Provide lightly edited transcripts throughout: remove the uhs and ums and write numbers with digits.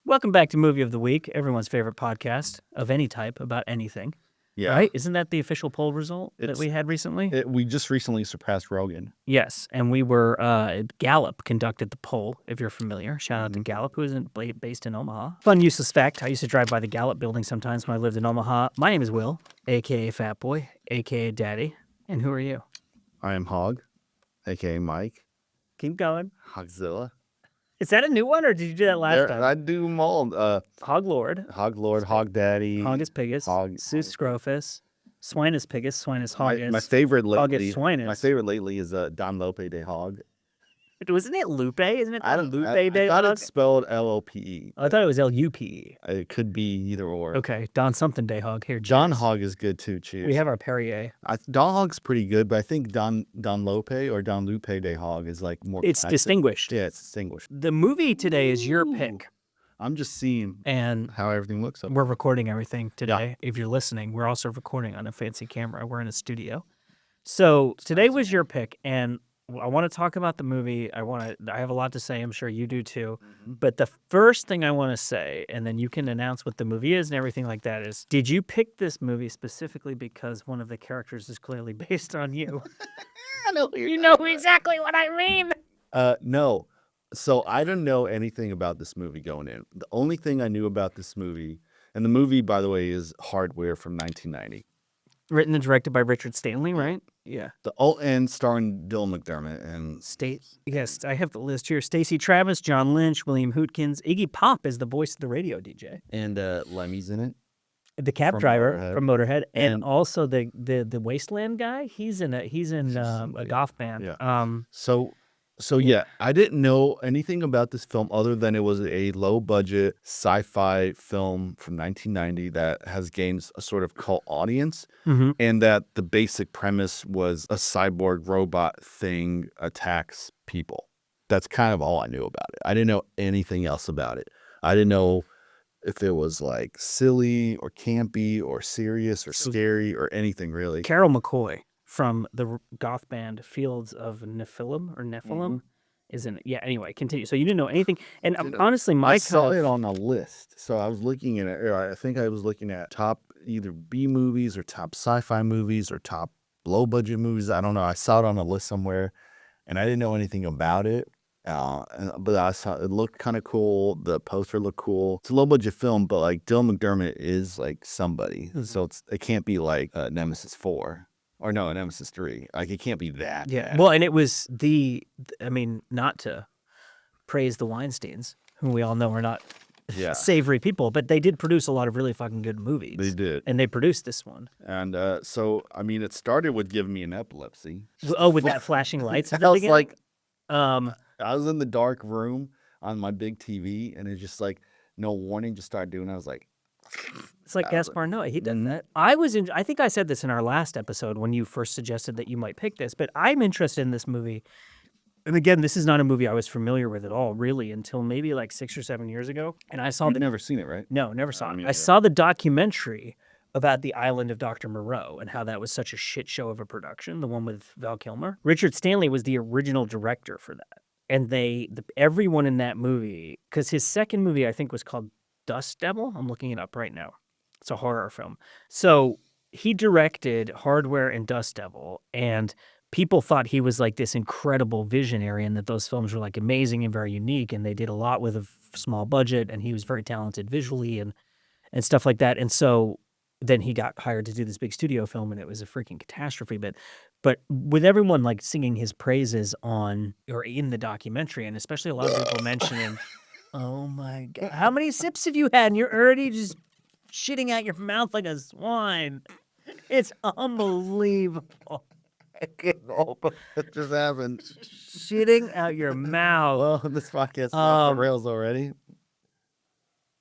Welcome back to Movie of the Week, everyone's favorite podcast of any type about anything. Yeah. Right? Isn't that the official poll result that we had recently? We just recently surpassed Rogan. Yes, and we were, Gallup conducted the poll, if you're familiar. Shout out to Gallup, who is based in Omaha. Fun useless fact, I used to drive by the Gallup building sometimes when I lived in Omaha. My name is Will, a.k.a. Fat Boy, a.k.a. Daddy. And who are you? I am Hog, a.k.a. Mike. Keep going. Hogzilla. Is that a new one, or did you do that last time? I do them all. Hog Lord. Hog Lord, Hog Daddy. Hogus Pigus. Sus Scrophus. Swinus Pigus. Swinus Hogus. My favorite lately. Hogus Swinus. My favorite lately is Don Lope de Hog. Wasn't it Lupe? Isn't it Lupe de I thought Hog? it's spelled L-O-P-E. I thought it was L-U-P-E. It could be either or. Okay, Don something day hog here. John cheers. Hog is good too. Cheers. We have our Perrier. Don Hog's pretty good, but I think Don Lope or Don Lupe de Hog is like more. It's distinguished. Yeah, it's distinguished. The movie today is your pick. I'm just seeing and how everything looks. We're recording everything today. Yeah. If you're listening, we're also recording on a fancy camera. We're in a studio. So today was your pick, and I want to talk about the movie. I have a lot to say. I'm sure you do too. Mm-hmm. But the first thing I want to say, and then you can announce what the movie is and everything like that, is, did you pick this movie specifically because one of the characters is clearly based on you? I know you know exactly what I mean. No. So I don't know anything about this movie going in. The only thing I knew about this movie, and the movie, by the way, is Hardware from 1990. Written and directed by Richard Stanley, right? Yeah. And starring Dylan McDermott and Yes, I have the list here. Stacey Travis, John Lynch, William Hootkins, Iggy Pop is the voice of the radio DJ, and Lemmy's in it. The cab driver from Motorhead, and also the Wasteland guy. He's in a goth band. Yeah. So yeah, I didn't know anything about this film other than it was a low-budget sci-fi film from 1990 that has gained a sort of cult audience, and that the basic premise was a cyborg robot thing attacks people. That's kind of all I knew about it. I didn't know anything else about it. I didn't know if it was like silly or campy or serious or scary or anything really. Carol McCoy from the goth band Fields of Nephilim is in it. Yeah, anyway, continue. So you didn't know anything. And honestly, Mike, I saw it on a list. So I was looking at it. I think I was looking at top either B movies or top sci-fi movies or top low budget movies. I don't know. I saw it on a list somewhere and I didn't know anything about it. But I saw it looked kind of cool. The poster looked cool. It's a low budget film, but like Dylan McDermott is like somebody. So it can't be like Nemesis 4. Or no, Nemesis 3. Like, it can't be that. Yeah. Well, and it was not to praise the Weinsteins, who we all know are not savory people, but they did produce a lot of really fucking good movies. They did. And they produced this one. And so, I mean, it started with giving me an epilepsy. Oh, with that flashing lights? I was like, I was in the dark room on my big TV, and it's just like, no warning, just started doing it. I was like, it's like Gaspar Noé. He done that. I think I said this in our last episode when you first suggested that you might pick this, but I'm interested in this movie. And again, this is not a movie I was familiar with at all, really, until maybe like 6 or 7 years ago. And I saw You've never seen it, right? No, never saw it. I saw the documentary about the island of Dr. Moreau and how that was such a shit show of a production, the one with Val Kilmer. Richard Stanley was the original director for that. And everyone in that movie, because his second movie, I think, was called Dust Devil. I'm looking it up right now. It's a horror film. So he directed Hardware and Dust Devil, and people thought he was like this incredible visionary and that those films were like amazing and very unique, and they did a lot with a small budget, and he was very talented visually and stuff like that. And so then he got hired to do this big studio film, and it was a freaking catastrophe. But with everyone like singing his praises on or in the documentary, and especially a lot of people mentioning, oh my God, how many sips have you had? And you're already just shitting out your mouth like a swine. It's unbelievable. I can't help it just happened. Shitting out your mouth. Well, this podcast is off the rails already.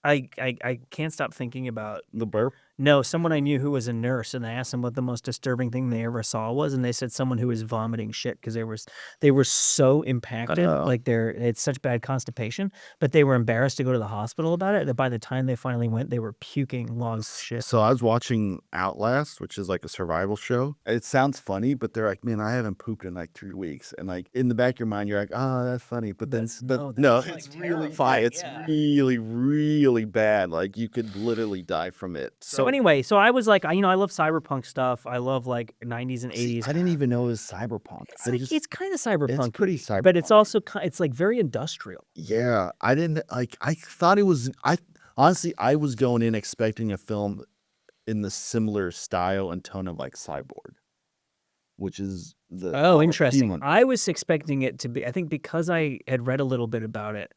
I can't stop thinking about the burp. No, someone I knew who was a nurse, and I asked them what the most disturbing thing they ever saw was, and they said someone who was vomiting shit because they were so impacted, like it's such bad constipation, but they were embarrassed to go to the hospital about it. That by the time they finally went, they were puking logs of shit. So I was watching Outlast, which is like a survival show. It sounds funny, but they're like, man, I haven't pooped in like 3 weeks. And like in the back of your mind, you're like, oh, that's funny. But then, no, like, it's really terrifying, It's really, really bad. Like you could literally die from it. So anyway, so I was like, I love cyberpunk stuff. I love like 90s and 80s. I didn't even know it was cyberpunk. It's kind of cyberpunk. It's pretty cyberpunk. But it's also it's like very industrial. Yeah, I didn't like. I thought it was. Honestly, I was going in expecting a film in the similar style and tone of like Cyborg, which is the interesting. one. I was expecting it to be. I think because I had read a little bit about it,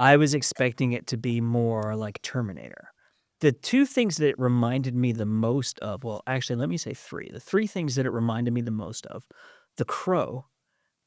I was expecting it to be more like Terminator. The two things that it reminded me the most of, well, actually, let me say three. The three things that it reminded me the most of: The Crow,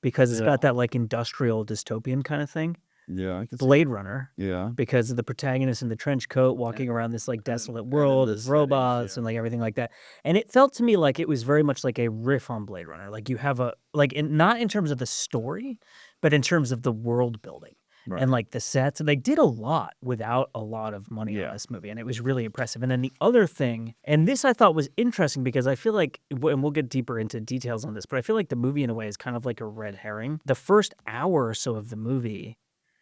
because it's got that like industrial dystopian kind of thing. Yeah, Blade Runner. Yeah, Because of the protagonist in the trench coat walking around this like desolate world with robots and like everything like that. And it felt to me like it was very much like a riff on Blade Runner. Like you have not in terms of the story, but in terms of the world building. Right. And like the sets, and they did a lot without a lot of money on this movie, and it was really impressive. And then the other thing, and this I thought was interesting because I feel like, and we'll get deeper into details on this, but I feel like the movie in a way is kind of like a red herring. The first hour or so of the movie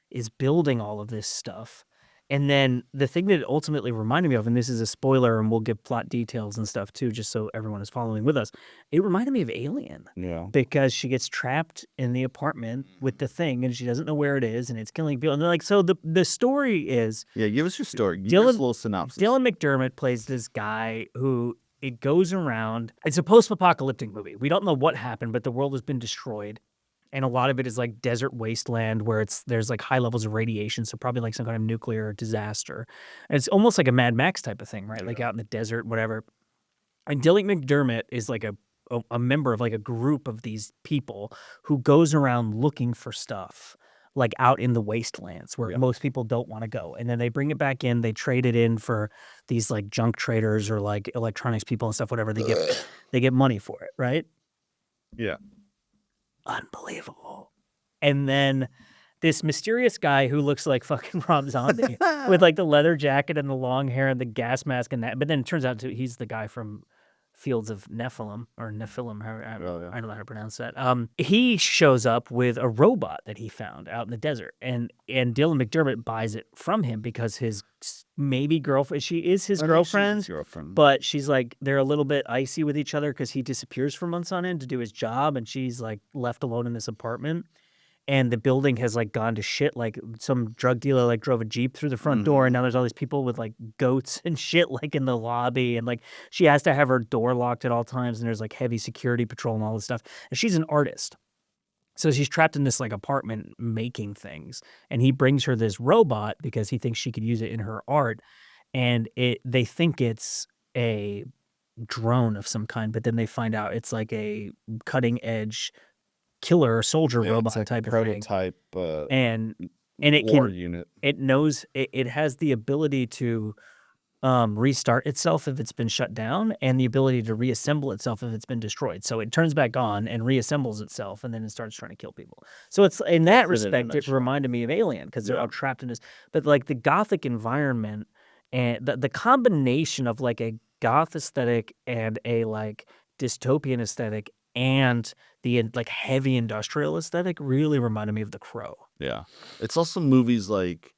is building all of this stuff. And then the thing that it ultimately reminded me of, and this is a spoiler and we'll give plot details and stuff too, just so everyone is following with us. It reminded me of Alien. Yeah. Because she gets trapped in the apartment with the thing and she doesn't know where it is and it's killing people. And they're like, so the story is. Yeah, give us your story. Give us a little synopsis. Dylan McDermott plays this guy who it goes around. It's a post-apocalyptic movie. We don't know what happened, but the world has been destroyed. And a lot of it is like desert wasteland where there's like high levels of radiation, so probably like some kind of nuclear disaster. And it's almost like a Mad Max type of thing, right? Yeah. Like out in the desert, whatever. And Dylan McDermott is like a member of like a group of these people who goes around looking for stuff like out in the wastelands where most people don't want to go. And then they bring it back in, they trade it in for these like junk traders or like electronics people and stuff, whatever. They get money for it, right? Yeah. Unbelievable. And then this mysterious guy who looks like fucking Rob Zombie with like the leather jacket and the long hair and the gas mask and that. But then it turns out he's the guy from Fields of Nephilim or Nephilim. I don't know how to pronounce that. He shows up with a robot that he found out in the desert, and Dylan McDermott buys it from him because his maybe girlfriend, she is his girlfriend, but she's like they're a little bit icy with each other because he disappears for months on end to do his job, and she's like left alone in this apartment. And the building has like gone to shit. Like some drug dealer like drove a Jeep through the front door, and now there's all these people with like goats and shit like in the lobby, and like she has to have her door locked at all times, and there's like heavy security patrol and all this stuff. And she's an artist, so she's trapped in this like apartment making things. And he brings her this robot because he thinks she could use it in her art, and they think it's a drone of some kind, but then they find out it's like a cutting edge killer soldier robot like type prototype of thing. And it war can unit. It knows it has the ability to restart itself if it's been shut down, and the ability to reassemble itself if it's been destroyed. So it turns back on and reassembles itself, and then it starts trying to kill people. So it's in that respect, it reminded me of Alien because they're all trapped in this. But like the gothic environment and the combination of like a goth aesthetic and a like dystopian aesthetic and the like heavy industrial aesthetic really reminded me of The Crow. Yeah. It's also movies like,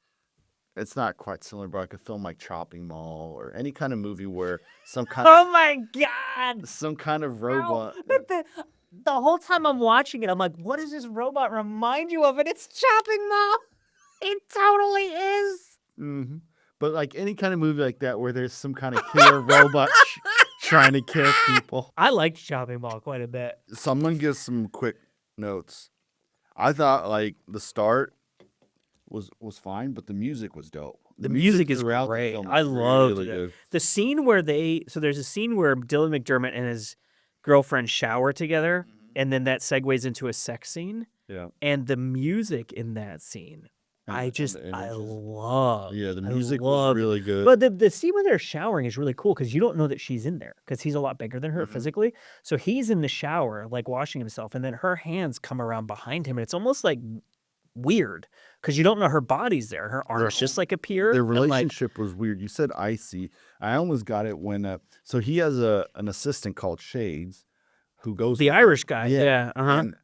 it's not quite similar, but like a film like Chopping Mall or any kind of movie where some kind oh my God! Some kind of robot. But the whole time I'm watching it, I'm like, what does this robot remind you of? And it's Chopping Mall. It totally is. Mm-hmm. But like any kind of movie like that where there's some kind of killer robot trying to kill people. I liked Chopping Mall quite a bit. So I'm gonna give some quick notes. I thought like the start was fine, but the music was dope. The music is great. I loved it. The scene where there's a scene where Dylan McDermott and his girlfriend shower together, and then that segues into a sex scene. Yeah. And the music in that scene, and the I images. love, Yeah, the I music was love really good. but the scene where they're showering is really cool because you don't know that she's in there because he's a lot bigger than her Mhm. physically. So he's in the shower, like, washing himself, and then her hands come around behind him, and it's almost, like, weird because you don't know her body's there. Her Their arms whole just, like, appear, their and, like relationship was weird. You said icy. I almost got it when, so he has an assistant called Shades who goes the with him. Irish guy, Yeah, yeah, uh-huh. and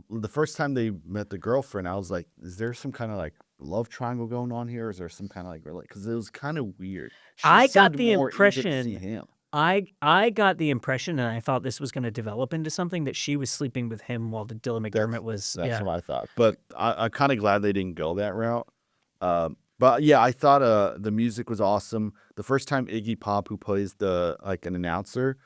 the first time they met the girlfriend, I was like, "Is there some kinda, like, love triangle going on here? Is there some kinda, like, because it was kinda weird. She I got seemed the more eager to see impression him. I got the impression, and I thought this was gonna develop into something, that she was sleeping with him while the Dylan McDermott was That's yeah. what I thought, but I'm kinda glad they didn't go that route. But yeah, I thought, the music was awesome. The first time Iggy Pop, who plays like, an announcer,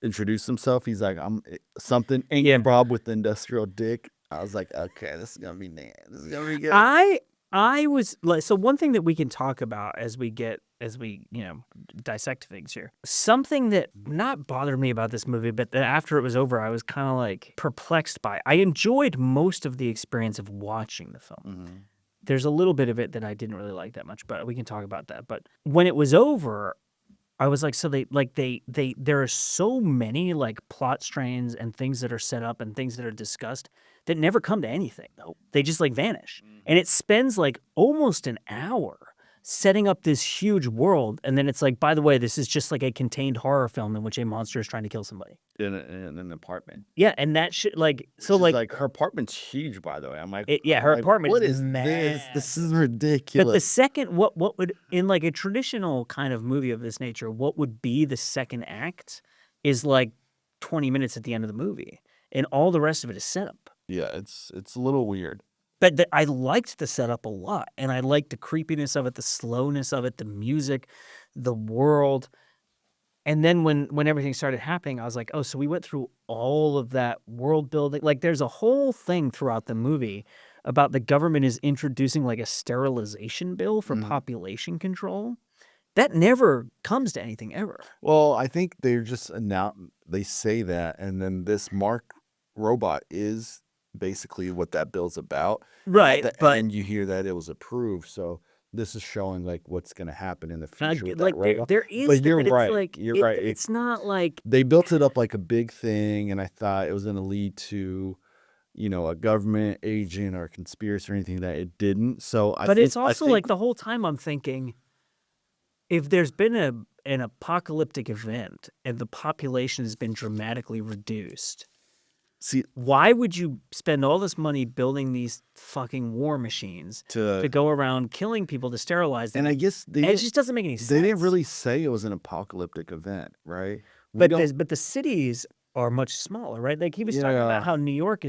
introduced himself, he's like, "I'm something Yeah. Ain't Bob with the industrial dick." I was like, "Okay, this is gonna be na this is gonna be good." I I was like so one thing that we can talk about as we, dissect things here. Something that not bothered me about this movie, but then after it was over, I was kind of like perplexed by. I enjoyed most of the experience of watching the film. Mhm. There's a little bit of it that I didn't really like that much, but we can talk about that. But when it was over, I was like, so there are so many like plot strains and things that are set up and things that are discussed that never come to anything. Nope. They just like vanish. And Mhm. it spends like almost an hour setting up this huge world. And then it's like, by the way, this is just like a contained horror film in which a monster is trying to kill somebody. In an apartment, Yeah. And that shit, like, so which is like, like her apartment's huge, by the way. yeah, I'm her like, apartment "What is is this? This is massive. But the ridiculous." second what would in, like, a traditional kind of movie of this nature, what would be the second act is, like, 20 minutes at the end of the movie, and all the rest of it is setup. Yeah, it's a little weird. But I liked the setup a lot, and I liked the creepiness of it, the slowness of it, the music, the world, and then when everything started happening, I was like, "Oh, so we went through all of that world building." Like, there's a whole thing throughout the movie about the government is introducing, like, a sterilization bill for Mhm. population control. That never comes to anything ever. Well, I think they're just they say that, and then this Mark robot is basically what that bill's about, and at Right, the but, end, you hear that it was approved, so this is showing, like, what's gonna happen in the future g with that like, robot. there is But that, you're but it's right, like you're right, it's not like they built it up like a big thing, and I thought it was gonna lead to, a government agent or a conspiracy or anything that it didn't, so but it's I also think like the whole time I'm thinking, if there's been an apocalyptic event and the population has been dramatically reduced, see, why would you spend all this money building these fucking war machines to to go around killing people to sterilize them? and I guess And it just doesn't make any they didn't sense. really say it was an apocalyptic event, right? We But don't the cities are much smaller, right? Like, he was talking about Yeah, how New York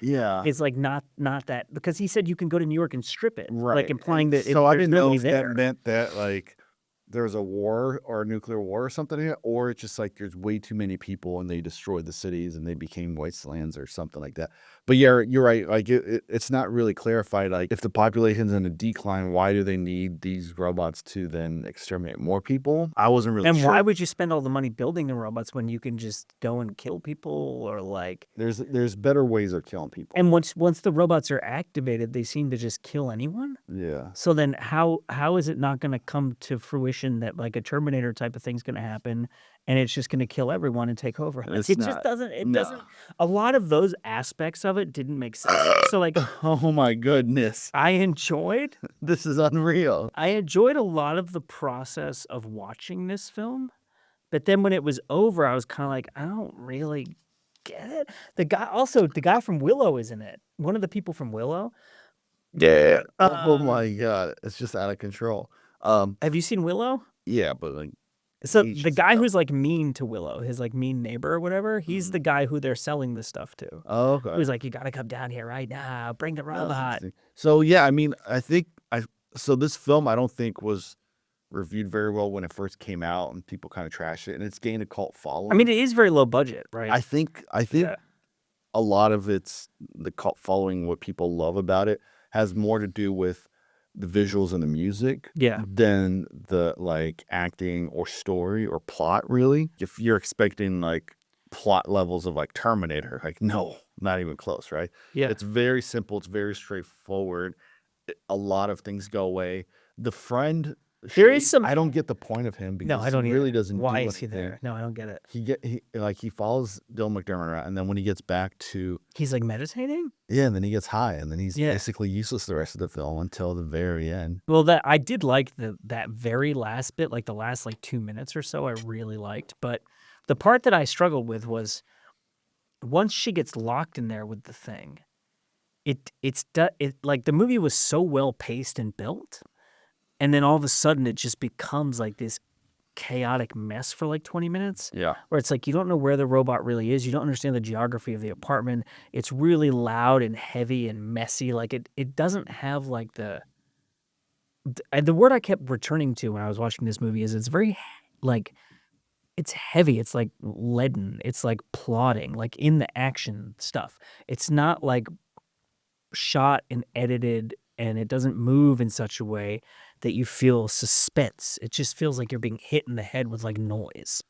yeah, is, like, not that because he said you can go to New York and strip it, like, right, implying and that so I there's didn't know nobody if that there. meant that, like, there was a war or a nuclear war or something here, or it's just, like, there's way too many people and they destroyed the cities and they became wastelands or something like that. But yeah, you're right, like, it's not really clarified, like, if the population's in a decline, why do they need these robots to then exterminate more people? I wasn't really And why sure. would you spend all the money building the robots when you can just go and kill people or, like There's better ways of killing people. and once the robots are activated, they seem to just kill anyone? Yeah. So then how is it not gonna come to fruition that, like, a Terminator type of thing's gonna happen, and it's just gonna kill everyone and take over? And Like, it's it just not. doesn't No. a lot of those aspects of it didn't make sense to me. So, like, Oh my goodness. I enjoyed This is unreal. I enjoyed a lot of the process of watching this film, but then when it was over, I was kinda like, "I don't really get it." The guy from Willow is in it. One of the people from Willow. Yeah. Oh Um, my god. It's just out of control. have you seen Willow? Yeah, but, like, So, the ages guy ago. who's, like, mean to Willow, his, like, mean neighbor or whatever, he's the Mhm. guy who they're selling this stuff to. Oh, okay. Who's like, "You gotta come down here right now, bring the That's robot." interesting. So, yeah, I mean, I think I so this film I don't think was reviewed very well when it first came out and people kinda trashed it, and it's gained a cult I mean, following. it is very low budget, right? I think Yeah. a lot of it's the cult following, what people love about it, has more to do with the visuals and the music Yeah. than the, like, acting or story or plot, really. If you're expecting, like, plot levels of, like, Terminator, like, no, not even close, right? Yeah. It's very simple, it's very straightforward, a lot of things go away. The friend, There is Shade, some I don't get the point of him No, because I he don't really either. doesn't Why do is he anything. there? No, I don't get it. He follows Dylan McDermott around, and then when he gets back to He's, like, meditating? yeah, and then he gets high, and then he's Yeah. basically useless the rest of the film until the very end. Well, that I did like that very last bit, like, the last, like, 2 minutes or so, I really liked, but the part that I struggled with was once she gets locked in there with the thing, like, the movie was so well paced and built, and then all of a sudden, it just becomes, like, this chaotic mess for, like, 20 minutes, Yeah. where it's like you don't know where the robot really is, you don't understand the geography of the apartment, it's really loud and heavy and messy, like, it doesn't have, like, the word I kept returning to when I was watching this movie is it's very, like, it's heavy, it's, like, leaden, it's, like, plodding, like, in the action stuff. It's not, like, shot and edited, and it doesn't move in such a way that you feel suspense. It just feels like you're being hit in the head with, like, noise.